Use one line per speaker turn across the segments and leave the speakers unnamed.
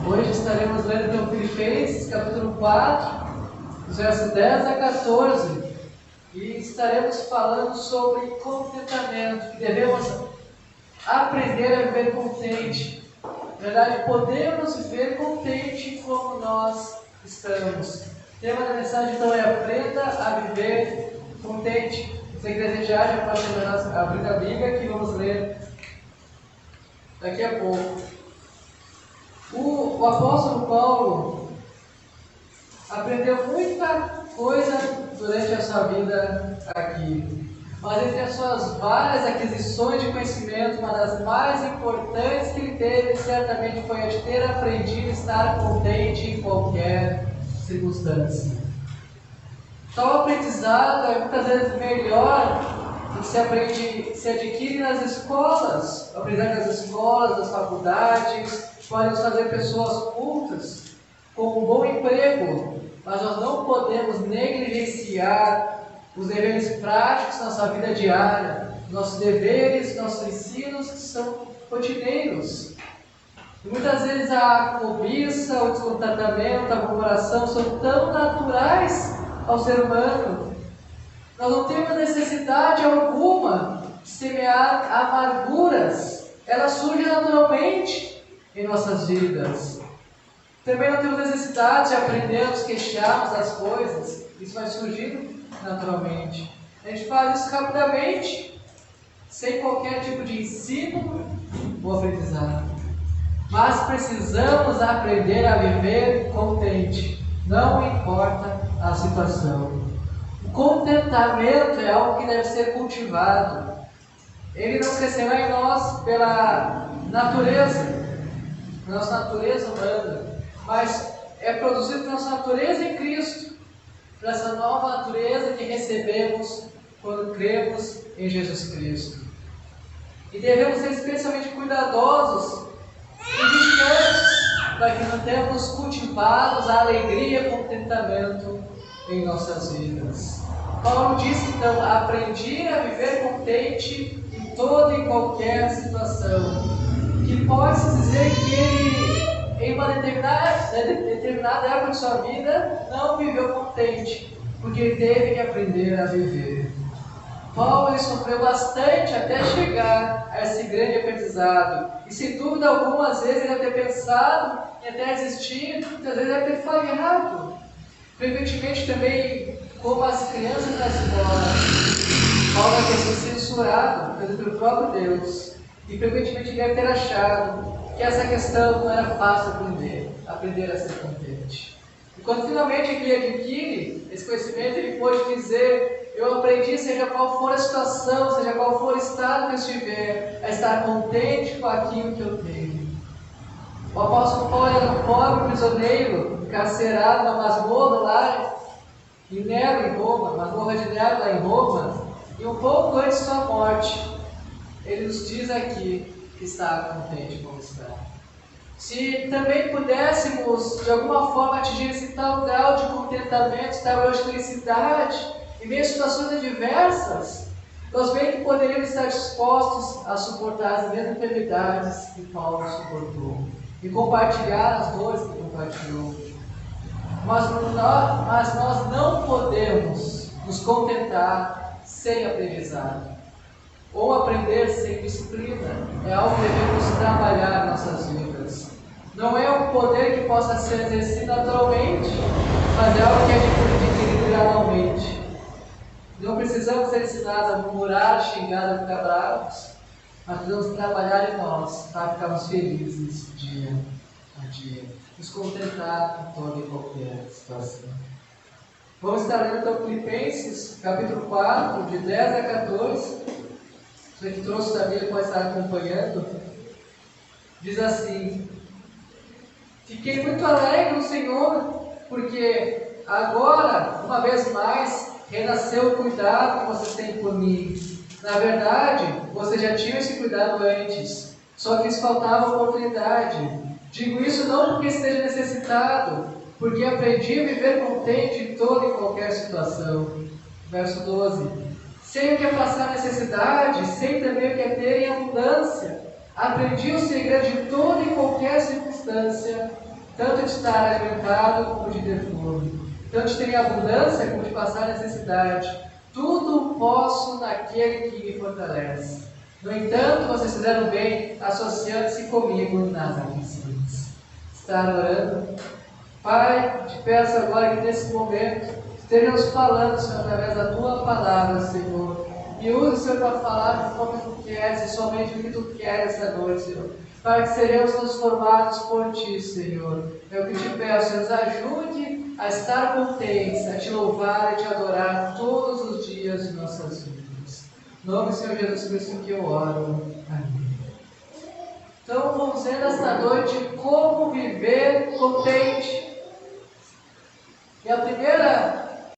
Hoje estaremos lendo então Filipenses, capítulo 4, dos versos 10 a 14, e estaremos falando sobre contentamento, que devemos aprender a viver contente. Na verdade, podemos viver contente como nós estamos. O tema da mensagem então é aprenda a viver contente. Se você desejar, já pode abrir a Bíblia que vamos ler daqui a pouco. O apóstolo Paulo aprendeu muita coisa durante a sua vida aqui. Mas entre as suas várias aquisições de conhecimento, uma das mais importantes que ele teve certamente foi a de ter aprendido a estar contente em qualquer circunstância. Tal aprendizado é muitas vezes melhor do que se adquire nas escolas. O aprendizado das escolas, das faculdades, pode nos fazer pessoas cultas, com um bom emprego, mas nós não podemos negligenciar os deveres práticos na nossa vida diária, nossos deveres, nossos ensinos que são rotineiros. E muitas vezes a cobiça, o descontentamento, a murmuração são tão naturais ao ser humano. Nós não temos necessidade alguma de semear amarguras, elas surgem naturalmente em nossas vidas. Também não temos necessidade de aprender a nos queixarmos das coisas, isso vai surgindo naturalmente. A gente faz isso rapidamente, sem qualquer tipo de ensino ou aprendizado. Mas precisamos aprender a viver contente, não importa a situação. O contentamento é algo que deve ser cultivado. Ele não crescerá em nós pela natureza, nossa natureza humana, mas é produzido pela nossa natureza em Cristo, por essa nova natureza que recebemos quando cremos em Jesus Cristo. E devemos ser especialmente cuidadosos e vigilantes para que mantemos cultivados a alegria e o contentamento em nossas vidas. Paulo disse então: aprendi a viver contente em toda e qualquer situação. Que pode-se dizer que ele, em uma determinada época de sua vida, não viveu contente, porque ele teve que aprender a viver. Paulo ele sofreu bastante até chegar a esse grande aprendizado. E sem dúvida alguma, às vezes ele deve ter pensado em até desistir, muitas vezes deve ter falhado. Frequentemente também, como as crianças na escola, Paulo deve ter sido censurado pelo próprio Deus. E frequentemente deve ter achado que essa questão não era fácil aprender a ser contente. E quando finalmente ele adquire esse conhecimento, ele pode dizer: eu aprendi, seja qual for a situação, seja qual for o estado que eu estiver, a estar contente com aquilo que eu tenho. O apóstolo Paulo era um pobre prisioneiro, encarcerado na masmorra lá em Nero, em Roma, masmorra de Nero lá em Roma, e um pouco antes de sua morte, ele nos diz aqui que está contente como está. Se também pudéssemos, de alguma forma, atingir esse tal grau de contentamento, esse tal grau de felicidade, em meio a situações adversas, nós bem que poderíamos estar dispostos a suportar as mesmas enfermidades que Paulo suportou e compartilhar as dores que compartilhou. Mas nós não podemos nos contentar sem aprendizado. Ou aprender sem disciplina é algo que devemos trabalhar em nossas vidas. Não é um poder que possa ser exercido naturalmente, mas é algo que é adquirido gradualmente. Não precisamos ser ensinados a murmurar, xingar, a ficar bravos, mas precisamos trabalhar em nós para ficarmos felizes dia a dia, nos contentar em toda e qualquer situação. Vamos estar lendo então Filipenses, capítulo 4, de 10 a 14. Você que trouxe da Bíblia pode estar acompanhando. Diz assim: fiquei muito alegre no Senhor, porque agora, uma vez mais, renasceu o cuidado que vocês têm por mim. Na verdade, vocês já tinham esse cuidado antes, só que lhes faltava oportunidade. Digo isso não porque esteja necessitado, porque aprendi a viver contente em toda e qualquer situação. Verso 12. Sei o que é passar necessidade, sei também o que é ter em abundância. Aprendi o segredo de toda e qualquer circunstância, tanto de estar alimentado como de ter fome, tanto de ter em abundância como de passar necessidade. Tudo posso naquele que me fortalece. No entanto, vocês fizeram bem associando-se comigo nas aflições. Estar orando. Pai, te peço agora que nesse momento estejamos falando, Senhor, através da Tua palavra, Senhor. E use, Senhor, para falar como Tu queres e somente o que Tu queres essa noite, Senhor. Para que seremos transformados por Ti, Senhor. É o que te peço, Senhor, nos ajude a estar contentes, a Te louvar e Te adorar todos os dias de nossas vidas. Em nome do Senhor Jesus Cristo que eu oro. Amém. Então, vamos ver nesta noite como viver contente. E a primeira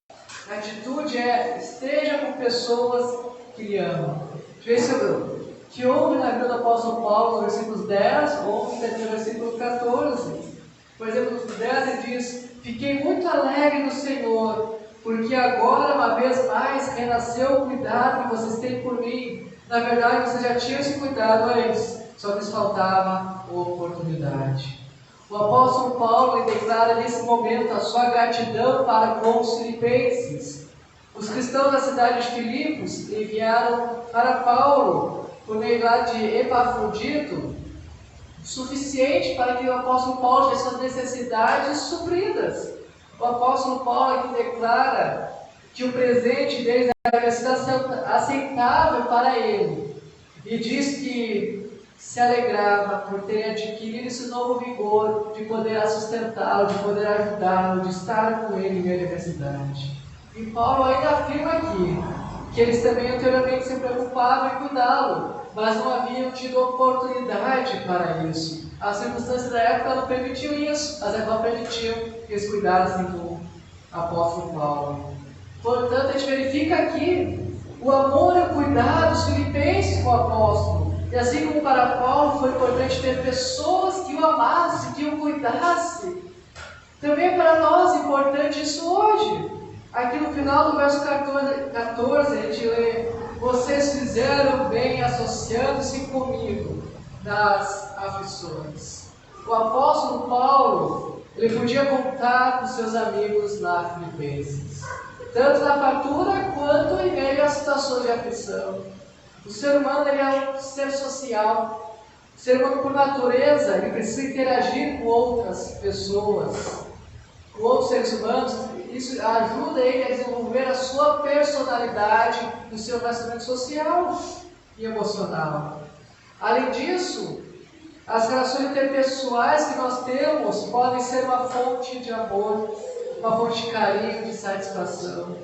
atitude é: esteja com pessoas que lhe amam. Veja que houve na vida do apóstolo Paulo, nos versículos 10, ou no versículo 14. Por exemplo, no 10 ele diz: fiquei muito alegre no Senhor, porque agora, uma vez mais, renasceu o cuidado que vocês têm por mim. Na verdade, vocês já tinham esse cuidado antes, só que lhes faltava oportunidade. O apóstolo Paulo declara nesse momento a sua gratidão para com os filipenses. Os cristãos da cidade de Filipos enviaram para Paulo, por meio lá de Epafrodito, suficiente para que o apóstolo Paulo tivesse suas necessidades supridas. O apóstolo Paulo aqui declara que o presente deles era aceitável para ele. E diz que se alegrava por ter adquirido esse novo vigor de poder sustentá-lo, de poder ajudá-lo, de estar com ele em meio à adversidade. E Paulo ainda afirma aqui que eles também anteriormente se preocupavam em cuidá-lo, mas não haviam tido oportunidade para isso. As circunstâncias da época não permitiam isso, mas agora permitiam que eles cuidassem do apóstolo Paulo. Portanto, a gente verifica aqui o amor e o cuidado dos filipenses com o apóstolo. E assim como para Paulo foi importante ter pessoas que o amassem, que o cuidassem, também para nós é importante isso hoje. Aqui no final do verso 14 a gente lê: vocês fizeram bem associando-se comigo nas aflições. O apóstolo Paulo, ele podia contar com seus amigos lá Filipenses, tanto na fartura quanto em meio às situações de aflição. O ser humano ele é um ser social. O ser humano, por natureza, ele precisa interagir com outras pessoas, com outros seres humanos. Isso ajuda ele a desenvolver a sua personalidade e o seu relacionamento social e emocional. Além disso, as relações interpessoais que nós temos podem ser uma fonte de amor, uma fonte de carinho, de satisfação,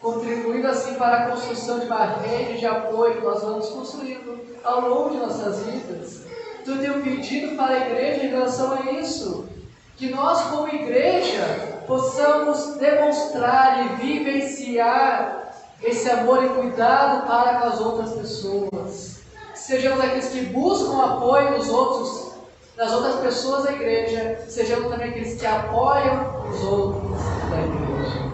contribuindo assim para a construção de uma rede de apoio que nós vamos construindo ao longo de nossas vidas. Então, eu tenho pedido para a igreja em relação a isso, que nós, como igreja, possamos demonstrar e vivenciar esse amor e cuidado para com as outras pessoas. Sejamos aqueles que buscam apoio nos outros, nas outras pessoas da igreja, sejamos também aqueles que apoiam os outros da igreja.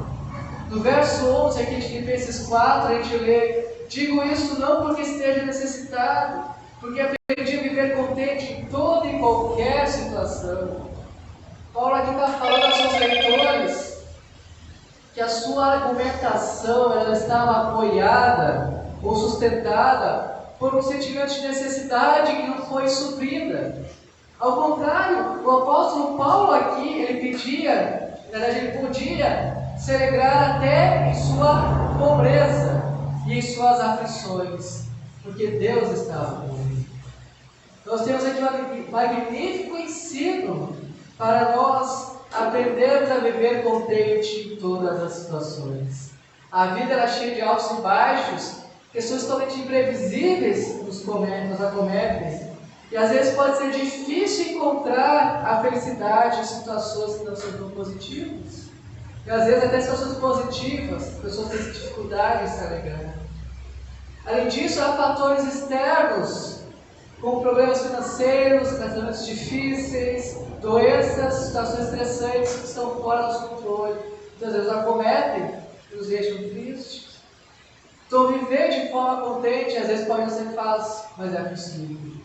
No verso 11 aqui de Filipenses 4, a gente lê: digo isso não porque esteja necessitado, porque aprendi a viver contente em toda e qualquer situação. Paulo aqui está falando aos seus leitores que a sua argumentação ela estava apoiada ou sustentada por um sentimento de necessidade que não foi suprida. Ao contrário, o apóstolo Paulo aqui, ele pedia, na verdade ele podia se alegrar até em sua pobreza e em suas aflições, porque Deus estava com ele. Nós temos aqui um magnífico ensino para nós aprendermos a viver contente em todas as situações. A vida era cheia de altos e baixos, questões totalmente imprevisíveis nos acometem, e às vezes pode ser difícil encontrar a felicidade em situações que não são tão positivas. E às vezes até situações positivas, as pessoas têm dificuldade em se alegrar. Além disso, há fatores externos, como problemas financeiros, casamentos difíceis, doenças, situações estressantes que estão fora do nosso controle. Muitas vezes acometem e nos deixam tristes. Então, viver de forma contente às vezes pode não ser fácil, mas é possível.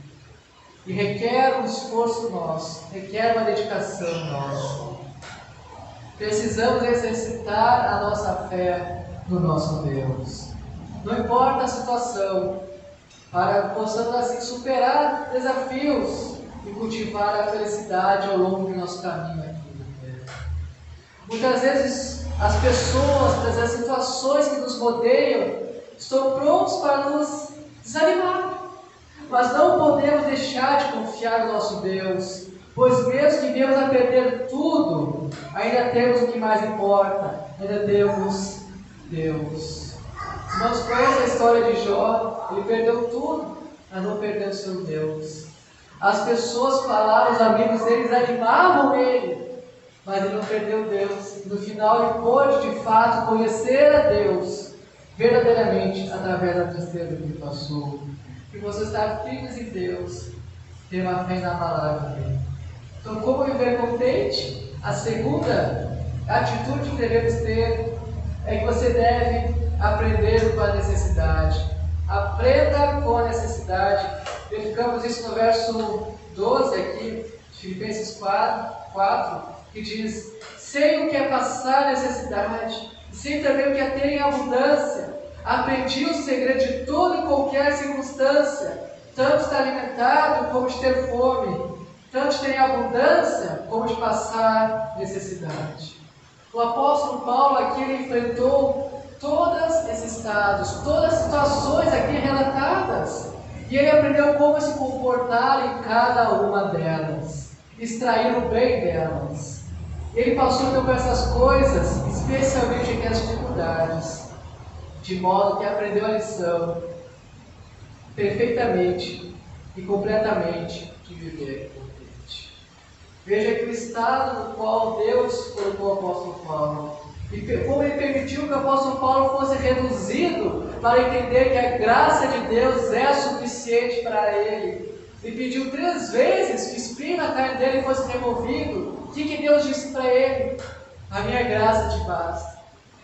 E requer um esforço nosso, requer uma dedicação nossa. Precisamos exercitar a nossa fé no nosso Deus. Não importa a situação, para que possamos assim superar desafios e cultivar a felicidade ao longo do nosso caminho aqui na terra. Muitas vezes as pessoas, as situações que nos rodeiam, estão prontos para nos desanimar. Mas não podemos deixar de confiar no nosso Deus, pois mesmo que viemos a perder tudo, ainda temos o que mais importa, ainda temos Deus. Irmãos, conhecem a história de Jó? Ele perdeu tudo, mas não perdeu o seu Deus. As pessoas falaram, os amigos dele animavam ele, mas ele não perdeu Deus. No final ele pôde de fato conhecer a Deus verdadeiramente através da tristeza que ele passou. Que você está firmes em Deus, ter uma fé inabalável nele. Então, como viver contente? A segunda atitude que devemos ter é que você deve aprender com a necessidade. Aprenda com a necessidade. Verificamos isso no verso 12 aqui, de Filipenses 4, que diz: sei o que é passar necessidade, e sei também o que é ter em abundância. Aprendi o segredo de toda e qualquer circunstância, tanto estar alimentado como de ter fome, tanto de ter em abundância como de passar necessidade. O apóstolo Paulo aqui ele enfrentou todos esses estados, todas as situações aqui relatadas, e ele aprendeu como se comportar em cada uma delas, extrair o bem delas. Ele passou então por essas coisas, especialmente aqui as dificuldades, de modo que aprendeu a lição perfeitamente e completamente de viver contente. Veja que o estado no qual Deus colocou o apóstolo Paulo, e como ele permitiu que o apóstolo Paulo fosse reduzido para entender que a graça de Deus é suficiente para ele. Ele pediu 3 vezes que o espinho na carne dele fosse removido. O que Deus disse para ele? A minha graça te basta.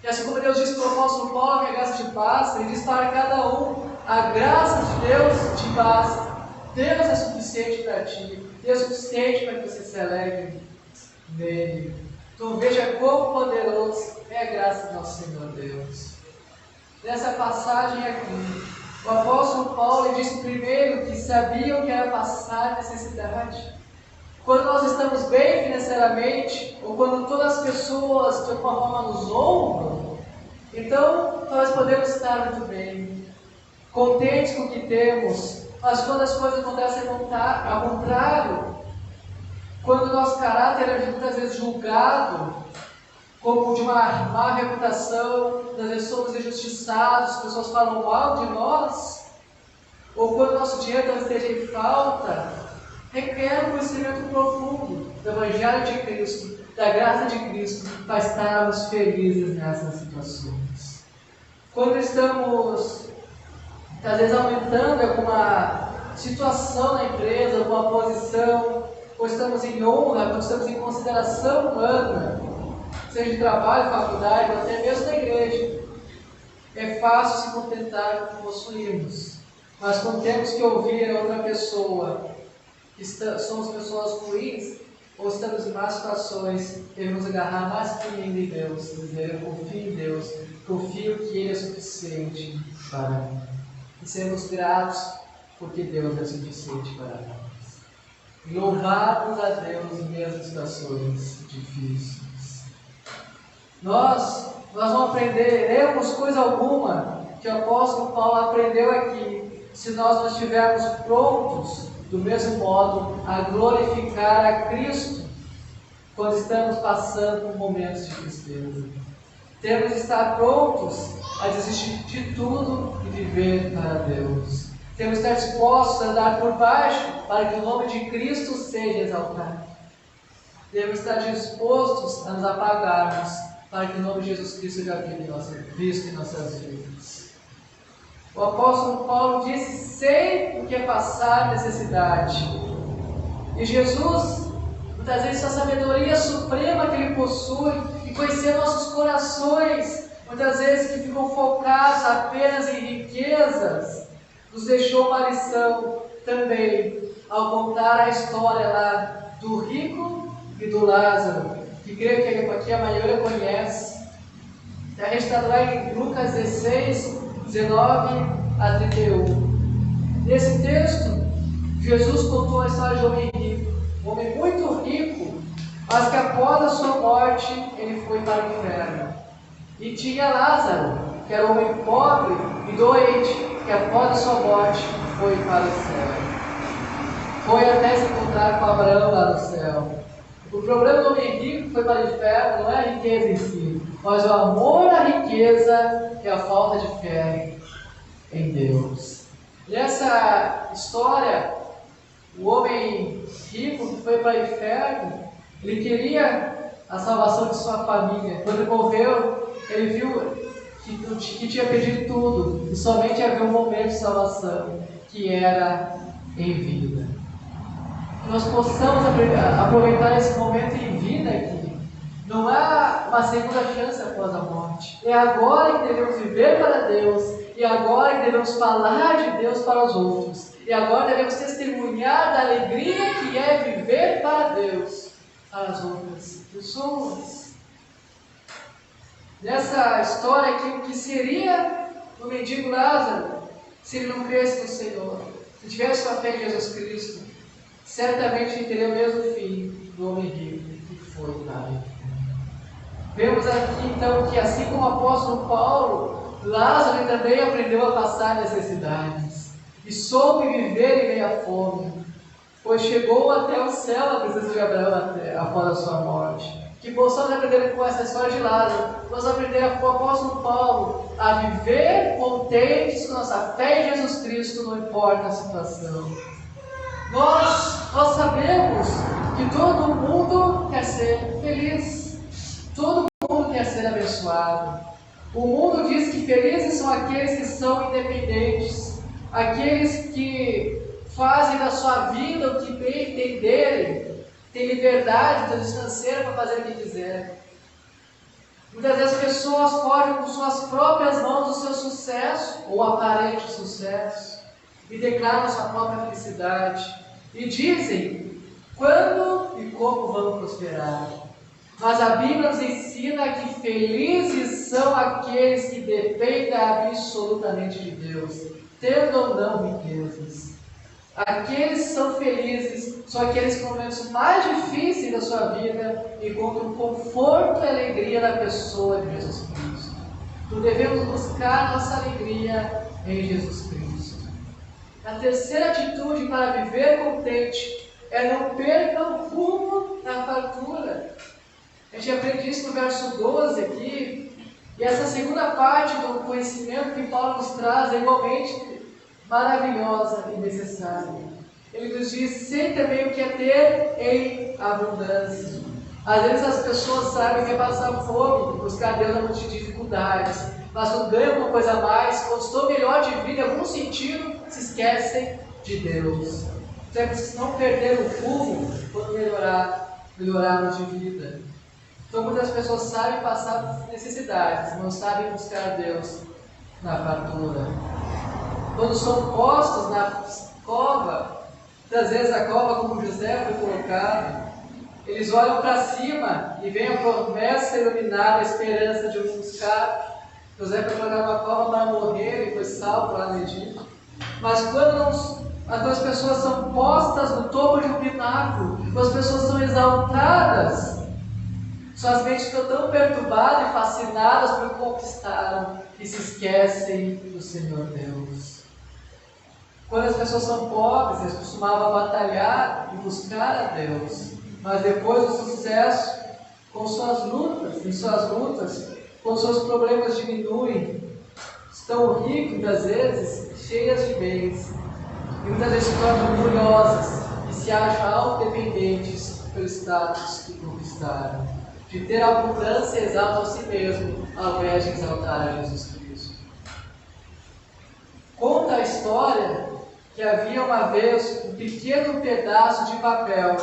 E assim como Deus disse para o apóstolo Paulo, a minha graça te basta, ele diz para cada um, a graça de Deus te basta. Deus é suficiente para ti. Deus é suficiente para que você se alegre nele. Então veja quão poderoso é a graça do nosso Senhor Deus. Nessa passagem aqui, o apóstolo Paulo disse primeiro que sabia o que era passar necessidade. Quando nós estamos bem financeiramente, ou quando todas as pessoas de alguma forma nos honram, então nós podemos estar muito bem, contentes com o que temos. Mas quando as coisas acontecem ao contrário, quando o nosso caráter é muitas vezes julgado como de uma má reputação, às vezes somos injustiçados, as pessoas falam mal de nós, ou quando o nosso dinheiro esteja em falta, requer um conhecimento profundo do Evangelho de Cristo, da graça de Cristo, para estarmos felizes nessas situações. Quando estamos, às vezes, aumentando alguma situação na empresa, alguma posição, ou estamos em honra, ou estamos em consideração humana, seja de trabalho, faculdade, ou até mesmo na igreja, é fácil se contentar com o que possuímos. Mas quando temos que ouvir a outra pessoa, somos pessoas ruins, ou estamos em más situações, devemos agarrar mais firme em Deus, dizer: eu confio em Deus, confio que Ele é suficiente para mim. E sermos gratos porque Deus é suficiente para nós. E louvarmos a Deus em mesmo situações difíceis. Nós não aprenderemos coisa alguma que o apóstolo Paulo aprendeu aqui, se nós não estivermos prontos, do mesmo modo, a glorificar a Cristo quando estamos passando por momentos de tristeza. Temos de estar prontos a desistir de tudo e viver para Deus. Temos de estar dispostos a andar por baixo para que o nome de Cristo seja exaltado. Devemos estar dispostos a nos apagarmos para que o nome de Jesus Cristo seja visto em nossas vidas. O apóstolo Paulo disse: sei o que é passar necessidade. E Jesus, muitas vezes, a sabedoria suprema que Ele possui, e conhecer nossos corações, muitas vezes que ficam focados apenas em riquezas, nos deixou uma lição também, ao contar a história lá do rico e do Lázaro, que creio que aqui a maioria conhece. Está registrado lá em Lucas 16, 19 a 31. Nesse texto, Jesus contou a história de um homem rico, um homem muito rico, mas que após a sua morte, ele foi para o inferno. E tinha Lázaro, que era um homem pobre e doente, que após a sua morte, foi para o céu. Foi até se encontrar com Abraão lá no céu. O problema do homem rico que foi para o inferno não é a riqueza em si, mas o amor à riqueza e a falta de fé em Deus. Nessa história, o homem rico que foi para o inferno, ele queria a salvação de sua família. Quando ele morreu, ele viu que tinha perdido tudo e somente havia um momento de salvação, que era em vida. Que nós possamos aproveitar esse momento em vida aqui. Não há uma segunda chance após a morte. É agora que devemos viver para Deus, e agora que devemos falar de Deus para os outros, e agora devemos testemunhar da alegria que é viver para Deus, para as outras pessoas. Nessa história aqui, o que seria o mendigo Lázaro se ele não cresce no Senhor? Se tivesse a fé em Jesus Cristo, certamente teria o mesmo fim do homem rico que foi para ele. Vemos aqui então que, assim como o apóstolo Paulo, Lázaro também aprendeu a passar necessidades e soube viver em meio à fome, pois chegou até o céu a presença de Abraão após a sua morte. Que possamos aprender com essa história de Lázaro, possamos aprender com o apóstolo Paulo a viver contentes com nossa fé em Jesus Cristo, não importa a situação. Nós sabemos que todo mundo quer ser feliz, todo mundo quer ser abençoado. O mundo diz que felizes são aqueles que são independentes, aqueles que fazem da sua vida o que bem entenderem, têm liberdade financeira para fazer o que quiser. Muitas vezes as pessoas fogem com suas próprias mãos do seu sucesso, ou aparente sucesso, e declaram sua própria felicidade, e dizem quando e como vão prosperar. Mas a Bíblia nos ensina que felizes são aqueles que dependem absolutamente de Deus, tendo ou não riquezas. Aqueles que são felizes são aqueles que, nos momentos mais difíceis da sua vida, encontram conforto e alegria na pessoa de Jesus Cristo. Então devemos buscar nossa alegria em Jesus Cristo. A terceira atitude para viver contente é não perca o rumo da fartura. A gente aprende isso no verso 12 aqui, e essa segunda parte do conhecimento que Paulo nos traz é igualmente maravilhosa e necessária. Ele nos diz: sei também o que é ter em abundância. Às vezes as pessoas sabem que é passar fome, buscar Deus na noite de dificuldades, mas quando ganham uma coisa a mais, quando estão melhor de vida em algum sentido, se esquecem de Deus. Temos que não perder o rumo quando melhorarmos de vida. Então muitas pessoas sabem passar por necessidades, não sabem buscar Deus na fartura. Quando são postos na cova, muitas vezes a cova como José foi colocado, eles olham para cima e veem a promessa iluminada, a esperança de um buscar. José foi colocado na cova para morrer e foi salvo lá no Egito. Mas quando as pessoas são postas no topo de um pináculo, quando as pessoas são exaltadas, suas mentes ficam tão perturbadas e fascinadas por conquistaram e se esquecem do Senhor Deus. Quando as pessoas são pobres, eles costumavam batalhar e buscar a Deus. Mas depois do sucesso, com suas lutas, quando seus problemas diminuem, estão ricos, muitas vezes, cheias de bens, e muitas vezes se tornam orgulhosas e se acham autodependentes pelo status que conquistaram. De ter abundância, exaltam a si mesmo, ao invés de exaltar a Jesus Cristo. Conta a história que havia uma vez um pequeno pedaço de papel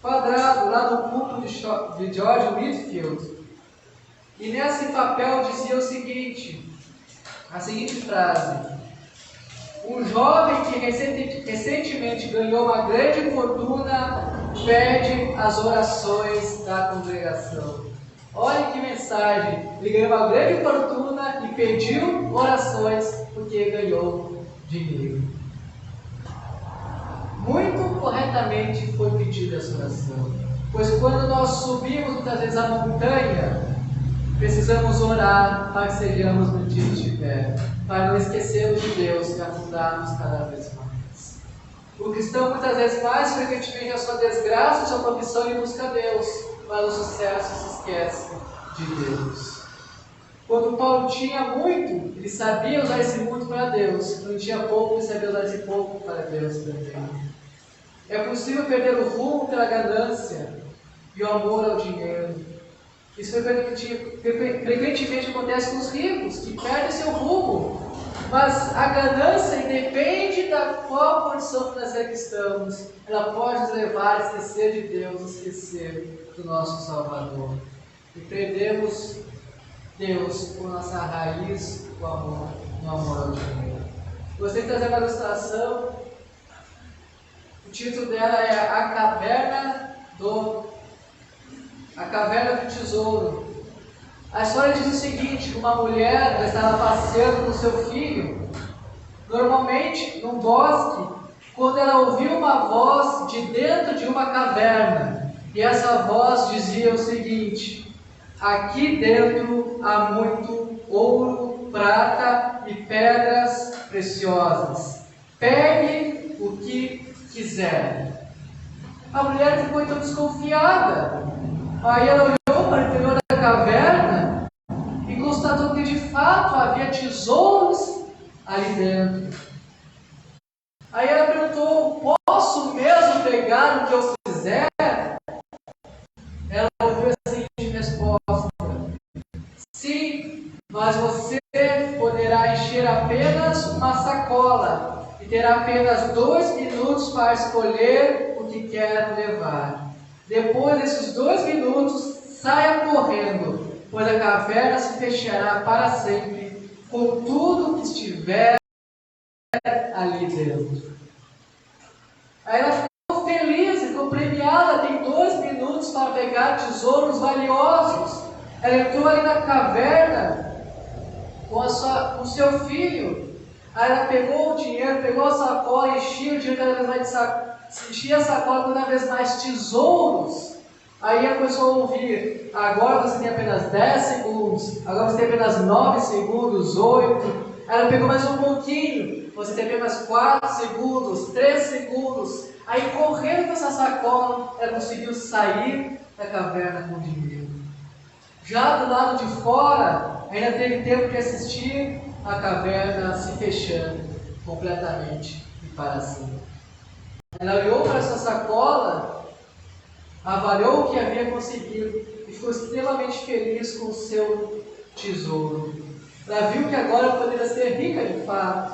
quadrado lá no púlpito de George Whitefield. E nesse papel dizia a seguinte frase: Um jovem que recentemente ganhou uma grande fortuna pede as orações da congregação. Olha que mensagem! Ele ganhou uma grande fortuna e pediu orações porque ganhou dinheiro. Muito corretamente foi pedida essa oração, pois quando nós subimos muitas vezes a montanha, precisamos orar para que sejamos mantidos de pé, para não esquecermos de Deus e afundarmos cada vez mais. O cristão muitas vezes mais frequentemente a sua desgraça, a sua profissão e busca Deus, mas o sucesso se esquece de Deus. Quando Paulo tinha muito, ele sabia usar esse muito para Deus. Quando tinha pouco, ele sabia usar esse pouco para Deus também. É possível perder o rumo pela ganância e o amor ao dinheiro. Isso frequentemente acontece com os ricos, que perdem seu rumo. Mas a ganância, independe da qual condição financeira que estamos, ela pode nos levar a esquecer de Deus, a esquecer do nosso Salvador. E perdemos Deus por nossa raiz, o amor, no amor ao dinheiro. Gostaria de trazer uma ilustração. O título dela é A Caverna do Tesouro. A história diz o seguinte: uma mulher estava passeando com seu filho, normalmente num bosque, quando ela ouviu uma voz de dentro de uma caverna. E essa voz dizia o seguinte: aqui dentro há muito ouro, prata e pedras preciosas. Pegue o que quiser. A mulher ficou então desconfiada. Aí ela olhou para o interior da caverna e constatou que de fato havia tesouros ali dentro. Aí ela perguntou: posso mesmo pegar o que eu quiser? Ela ouviu a seguinte resposta: sim, mas você poderá encher apenas uma sacola e terá apenas 2 minutos para escolher o que quer levar. Depois desses 2 minutos, saia correndo, pois a caverna se fechará para sempre com tudo que estiver ali dentro. Aí ela ficou feliz, ficou premiada, tem 2 minutos para pegar tesouros valiosos. Ela entrou ali na caverna com o seu filho. Aí ela pegou o dinheiro, pegou a sacola, enchia o dinheiro cada vez mais enchia a sacola cada vez mais tesouros. Aí ela começou a ouvir: agora você tem apenas 10 segundos, agora você tem apenas 9 segundos, 8. Ela pegou mais um pouquinho, você tem apenas 4 segundos, 3 segundos. Aí correndo com essa sacola, ela conseguiu sair da caverna com o dinheiro. Já do lado de fora, ainda teve tempo de assistir a caverna se fechando completamente e para sempre. Ela olhou para essa sacola, avaliou o que havia conseguido e ficou extremamente feliz com o seu tesouro. Ela viu que agora poderia ser rica de fato,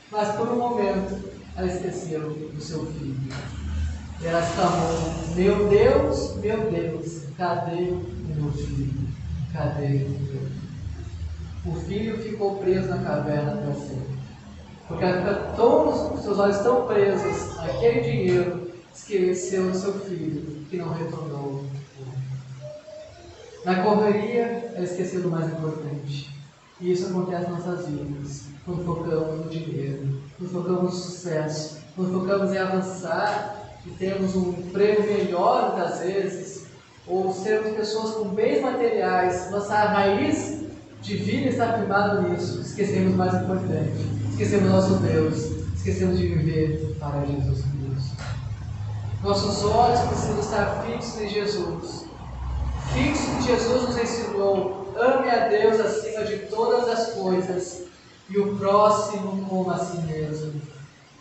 mas por um momento ela esqueceu do seu filho. E ela exclamou: meu Deus, cadê o meu filho? Cadê o meu filho? O filho ficou preso na caverna para sempre. Porque seus olhos estão presos naquele dinheiro, esqueceu o seu filho, que não retornou. Na correria, ela esqueceu do mais importante. E isso acontece nas nossas vidas, quando focamos no dinheiro, quando focamos no sucesso, quando focamos em avançar e termos um emprego melhor muitas vezes, ou sermos pessoas com bens materiais. Nossa raiz de vida está firmada nisso. Esquecemos o mais importante. Esquecemos nosso Deus, esquecemos de viver para Jesus Cristo. Nossos olhos precisam estar fixos em Jesus. Fixo que Jesus nos ensinou: ame a Deus acima de todas as coisas e o próximo como a si mesmo.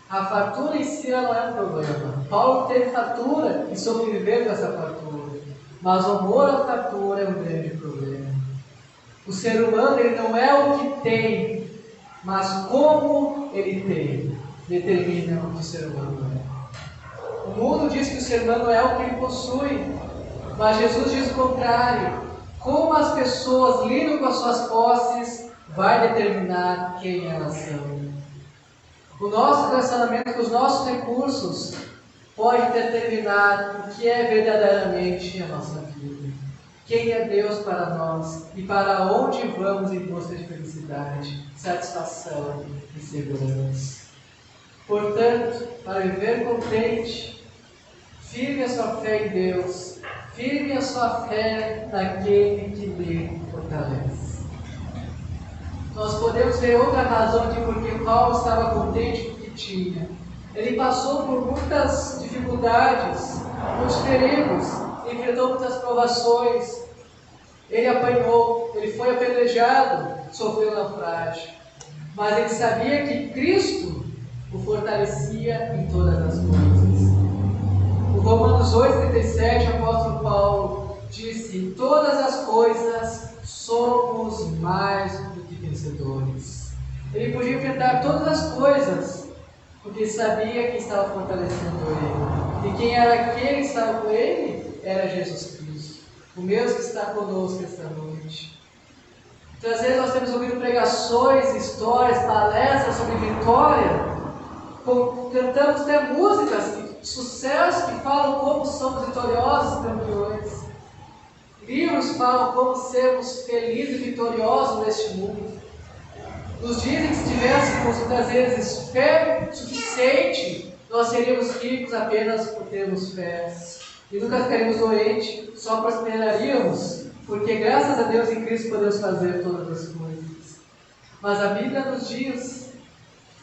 A fartura em si não é um problema. Paulo teve fartura e sobreviveu com essa fartura. Mas o amor à fartura é um grande problema. O ser humano ele não é o que tem, mas como ele tem, determina o que o ser humano é. O mundo diz que o ser humano é o que ele possui, mas Jesus diz o contrário. Como as pessoas lidam com as suas posses vai determinar quem elas são. O nosso relacionamento com os nossos recursos pode determinar o que é verdadeiramente a nossa vida. Quem é Deus para nós e para onde vamos em busca de felicidade, satisfação e segurança. Portanto, para viver contente, firme a sua fé em Deus, firme a sua fé naquele que lhe fortalece. Nós podemos ver outra razão de por que Paulo estava contente com o que tinha. Ele passou por muitas dificuldades, muitos perigos, enfrentou muitas provações. Ele apanhou, ele foi apedrejado, sofreu naufrágio. Mas ele sabia que Cristo o fortalecia em todas as coisas. No Romanos 8,37, o apóstolo Paulo disse: em todas as coisas somos mais do que vencedores. Ele podia enfrentar todas as coisas, porque sabia que estava fortalecendo ele. E quem era aquele que estava com ele? Era Jesus Cristo, o mesmo que está conosco esta noite. Então, às vezes nós temos ouvido pregações, histórias, palestras sobre vitória, cantamos até músicas de sucesso que falam como somos vitoriosos e campeões. Livros falam como sermos felizes e vitoriosos neste mundo. Nos dizem que se tivéssemos muitas vezes fé suficiente, nós seríamos ricos apenas por termos fé. E nunca ficaríamos doentes, só prosperaríamos, porque graças a Deus em Cristo podemos fazer todas as coisas. Mas a Bíblia nos diz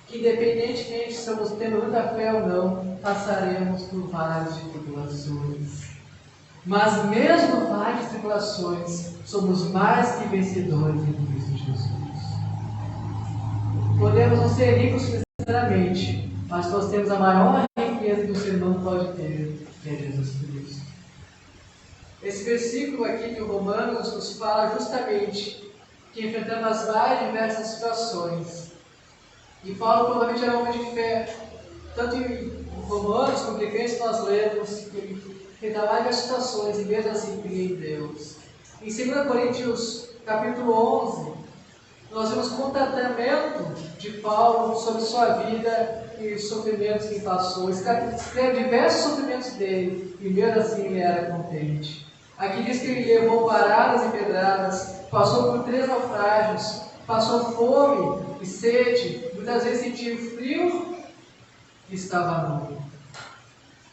que independentemente se estamos tendo muita fé ou não, passaremos por várias tribulações. Mas mesmo no vale de tribulações, somos mais que vencedores em Cristo Jesus. Podemos não ser ricos financeiramente, mas nós temos a maior riqueza que o ser humano pode ter, que é Jesus Cristo. Esse versículo aqui de Romanos nos fala justamente que enfrentamos as mais diversas situações. E Paulo provavelmente era um homem de fé. Tanto em Romanos como em Efésios nós lemos que ele enfrentava várias situações e mesmo assim cria em Deus. Em 2 Coríntios capítulo 11, nós vemos contentamento de Paulo sobre sua vida e os sofrimentos que passou. Esse capítulo descreve diversos sofrimentos dele e mesmo assim ele era contente. Aqui diz que ele levou paradas e pedradas, passou por 3 naufrágios, passou fome e sede, muitas vezes sentiu frio e estava nu.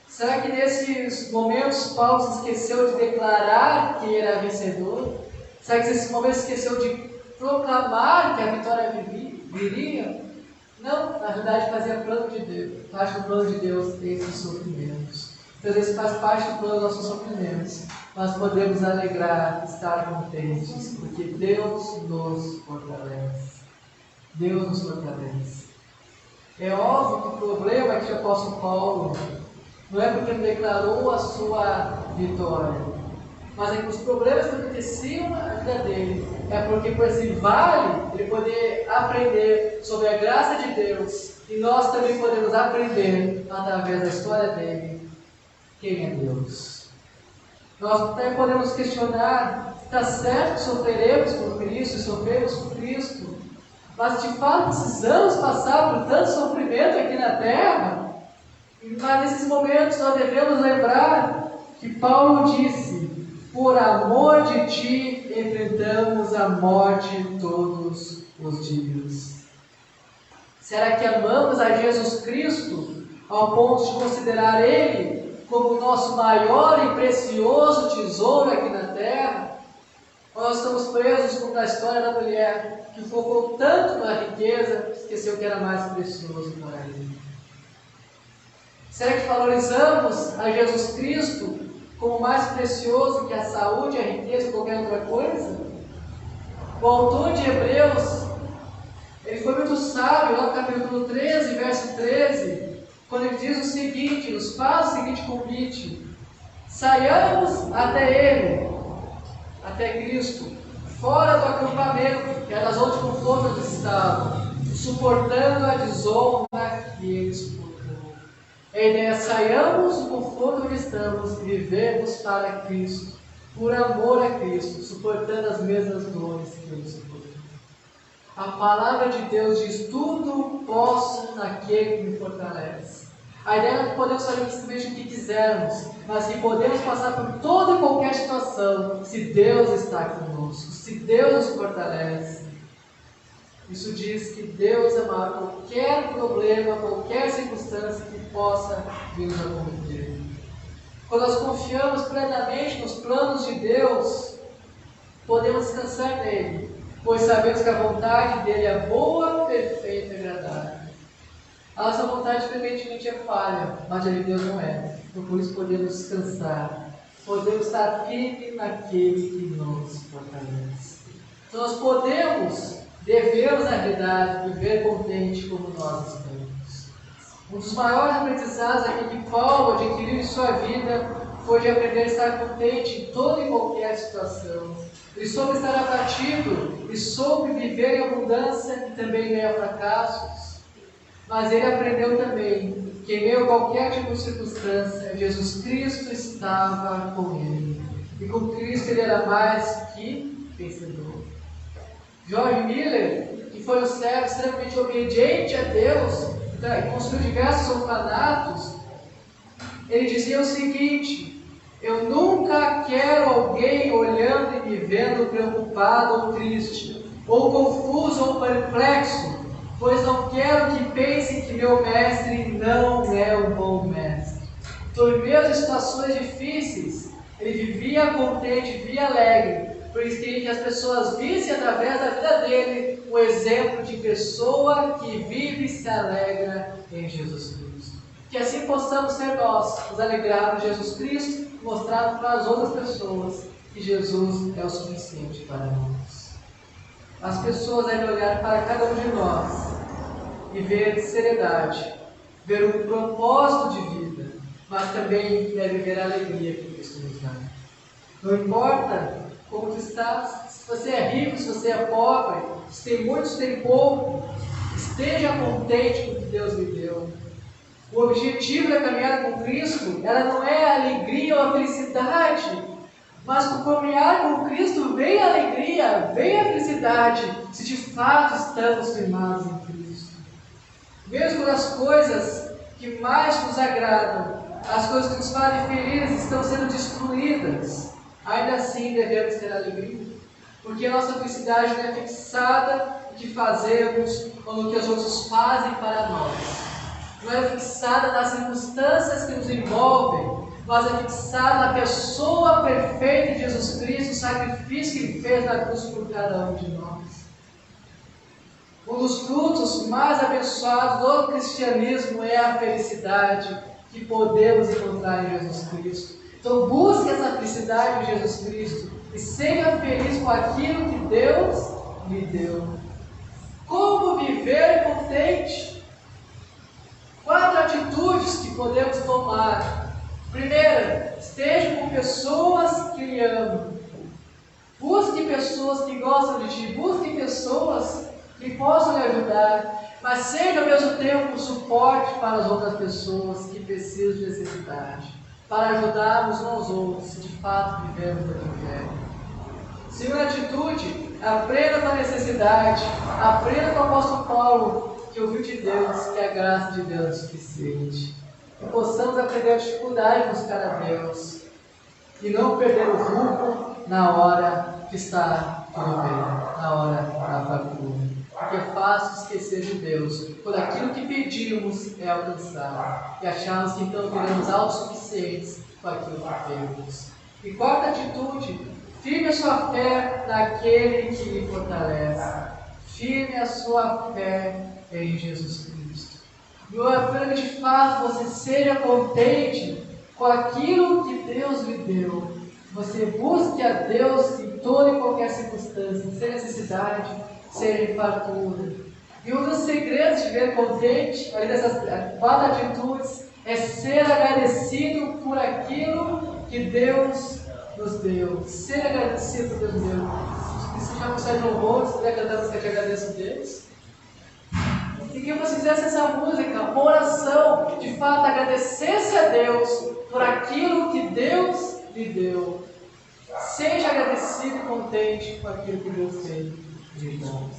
Será que nesses momentos Paulo se esqueceu de declarar que era vencedor? Será que nesses momentos se esqueceu de proclamar que a vitória viria? Não, na verdade fazia plano de Deus, parte do plano de Deus esses sofrimentos. Então, às vezes faz parte do plano dos nossos sofrimentos, mas podemos alegrar, estar contentes, porque Deus nos fortalece. Deus nos fortalece. É óbvio que o problema que o apóstolo Paulo não é porque ele declarou a sua vitória, mas é que os problemas que aconteciam na vida dele é porque por esse vale ele poder aprender sobre a graça de Deus, e nós também podemos aprender através da história dele quem é Deus. Nós até podemos questionar se está certo que sofreremos por Cristo e sofremos por Cristo, mas de fato precisamos passar por tanto sofrimento aqui na terra. Mas nesses momentos nós devemos lembrar que Paulo disse: por amor de ti enfrentamos a morte todos os dias. Será que amamos a Jesus Cristo ao ponto de considerar Ele como o nosso maior e precioso tesouro aqui na terra? Ou nós estamos presos como na história da mulher que focou tanto na riqueza, esqueceu que era mais precioso para ele? Será que valorizamos a Jesus Cristo como mais precioso que a saúde, a riqueza ou qualquer outra coisa? O autor de Hebreus, ele foi muito sábio, lá no capítulo 13, verso 13, quando ele diz o seguinte, nos faz o seguinte convite: saiamos até Ele, até Cristo, fora do acampamento, que era a zona de conforto onde estavam, suportando a desonra que ele suportou. A ideia é: saiamos do conforto onde estamos e vivemos para Cristo, por amor a Cristo, suportando as mesmas dores que ele suportou. A palavra de Deus diz: tudo posso naquele que me fortalece. A ideia é que podemos fazer simplesmente o que quisermos, mas que podemos passar por toda e qualquer situação se Deus está conosco, se Deus nos fortalece. Isso diz que Deus é maior que qualquer problema, qualquer circunstância que possa vir nos acometer. Quando nós confiamos plenamente nos planos de Deus, podemos descansar nele, pois sabemos que a vontade dele é boa, perfeita e agradável. A nossa vontade frequentemente é falha, mas a de Deus não é. Então, por isso podemos descansar, podemos estar firmes naquele que nos fortalece. Então nós devemos na realidade viver contente como nós estamos. Um dos maiores aprendizados aqui que Paulo adquiriu em sua vida foi de aprender a estar contente em toda e qualquer situação. Ele soube estar abatido, ele soube viver em abundância e também em meio a fracassos. Mas ele aprendeu também que em meio a qualquer tipo de circunstância, Jesus Cristo estava com ele. E com Cristo ele era mais que vencedor. George Miller, que foi um servo extremamente obediente a Deus, e construiu diversos orfanatos, ele dizia o seguinte: eu nunca quero alguém olhando e me vendo preocupado ou triste, ou confuso ou perplexo, pois não quero que pensem que meu mestre não é um bom mestre. Então, em meio às situações difíceis, ele vivia contente, vivia alegre, por isso queria que as pessoas vissem através da vida dele um exemplo de pessoa que vive e se alegra em Jesus Cristo. Que assim possamos ser nós, nos alegrarmos em Jesus Cristo, mostrando para as outras pessoas que Jesus é o suficiente para nós. As pessoas devem olhar para cada um de nós e ver seriedade, ver um propósito de vida, mas também devem ver a alegria que Cristo nos dá. Não importa como tu estás, se você é rico, se você é pobre, se tem muito, se tem pouco, esteja contente com o que Deus lhe deu. O objetivo da caminhada com Cristo, ela não é a alegria ou a felicidade, mas por caminhar com Cristo vem a alegria, vem a felicidade, se de fato estamos firmados em Cristo. Mesmo nas coisas que mais nos agradam, as coisas que nos fazem felizes estão sendo destruídas, ainda assim devemos ter alegria, porque a nossa felicidade não é fixada no que fazemos ou no que os outros fazem para nós. Não é fixada nas circunstâncias que nos envolvem, mas é fixada na pessoa perfeita de Jesus Cristo, o sacrifício que Ele fez na cruz por cada um de nós. Um dos frutos mais abençoados do cristianismo é a felicidade que podemos encontrar em Jesus Cristo. Então busque essa felicidade em Jesus Cristo e seja feliz com aquilo que Deus lhe deu. Como viver contente? 4 atitudes que podemos tomar. Primeira, esteja com pessoas que lhe amam. Busque pessoas que gostam de ti, busque pessoas que possam lhe ajudar, mas seja ao mesmo tempo um suporte para as outras pessoas que precisam de necessidade, para ajudarmos uns aos outros, se de fato vivemos o Evangelho. Segunda atitude, aprenda com a necessidade, aprenda com o apóstolo Paulo, que ouviu de Deus, que a graça de Deus é suficiente. Que possamos aprender a dificuldade de buscar a Deus e não perder o rumo na hora que está tudo bem, na hora da fartura. Porque é fácil esquecer de Deus quando aquilo que pedimos é alcançado e achamos que então viramos autossuficientes com aquilo que temos. E quarta atitude, firme a sua fé naquele que lhe fortalece. Firme a sua fé em Jesus Cristo. E para que de fato você seja contente com aquilo que Deus lhe deu. Você busque a Deus em toda e qualquer circunstância, sem necessidade, seja em fartura. E um dos segredos de viver contente, além dessas 4 atitudes, é ser agradecido por aquilo que Deus nos deu. Ser agradecido por Deus nos deu. Se já consegue louvor, se puder cantar a música, te agradeço a Deus. E que você fizesse essa música, uma oração, de fato agradecesse a Deus por aquilo que Deus lhe deu. Seja agradecido e contente com aquilo que Deus fez de nós.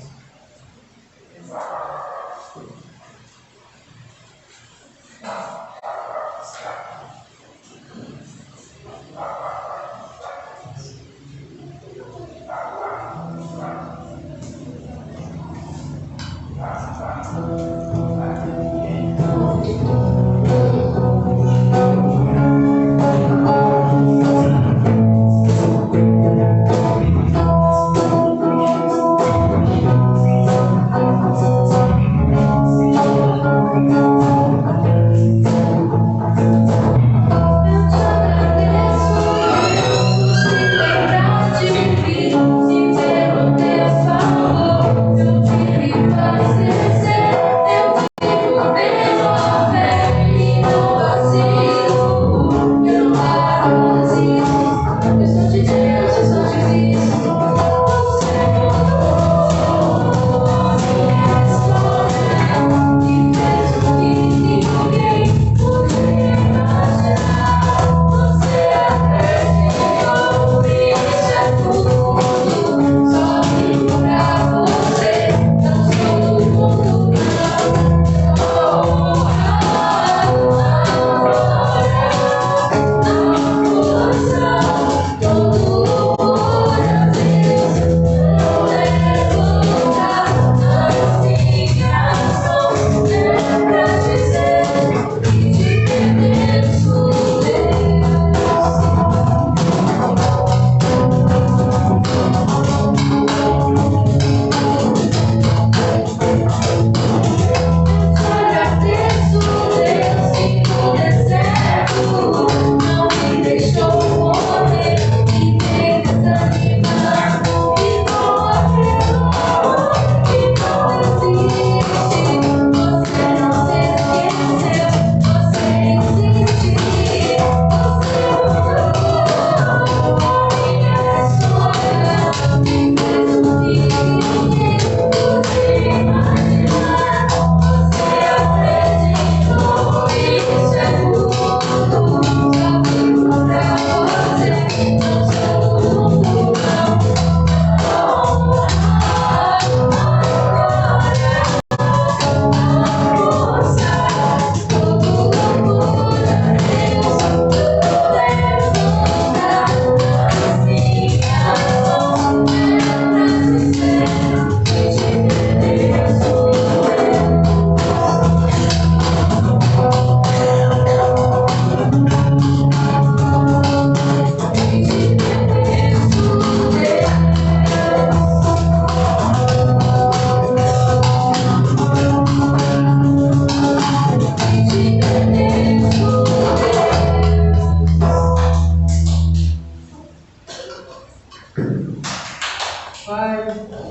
Pai,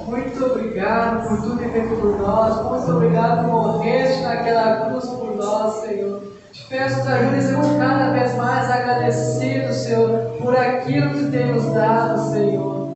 muito obrigado por tudo que feito por nós, muito obrigado por morreste naquela cruz por nós, Senhor. Te peço que nos ajude a sermos cada vez mais agradecidos, Senhor, por aquilo que Tu tem nos dado, Senhor.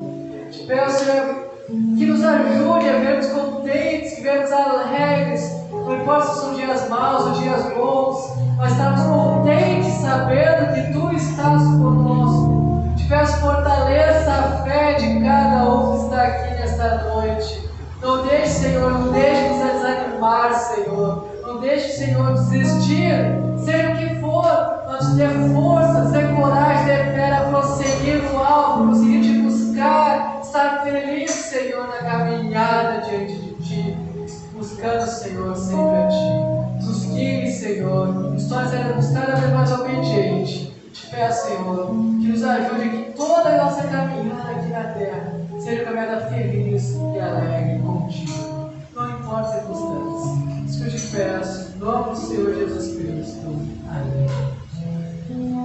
Te peço, Senhor, que nos ajude a vermos contentes, que vermos alegres, não importa se são dias maus ou dias bons, mas estamos contentes sabendo que Tu estás conosco. Te peço, fortaleça a fé de cada um que está aqui nesta noite. Não deixe, Senhor, não deixe nos desanimar, Senhor. Não deixe, Senhor, desistir, seja o que for, mas ter força, ter coragem, ter fé a prosseguir no alvo, prosseguir te buscar, estar feliz, Senhor, na caminhada diante de Ti, buscando, Senhor, sempre a Ti. Nos guie, Senhor, nos tornaremos cada vez mais obedientes. Te peço, Senhor, que nos ajude que toda a nossa caminhada aqui na terra seja uma caminhada feliz e alegre contigo. Não importa as circunstâncias. Isso que eu te peço, em nome do Senhor Jesus Cristo. Amém.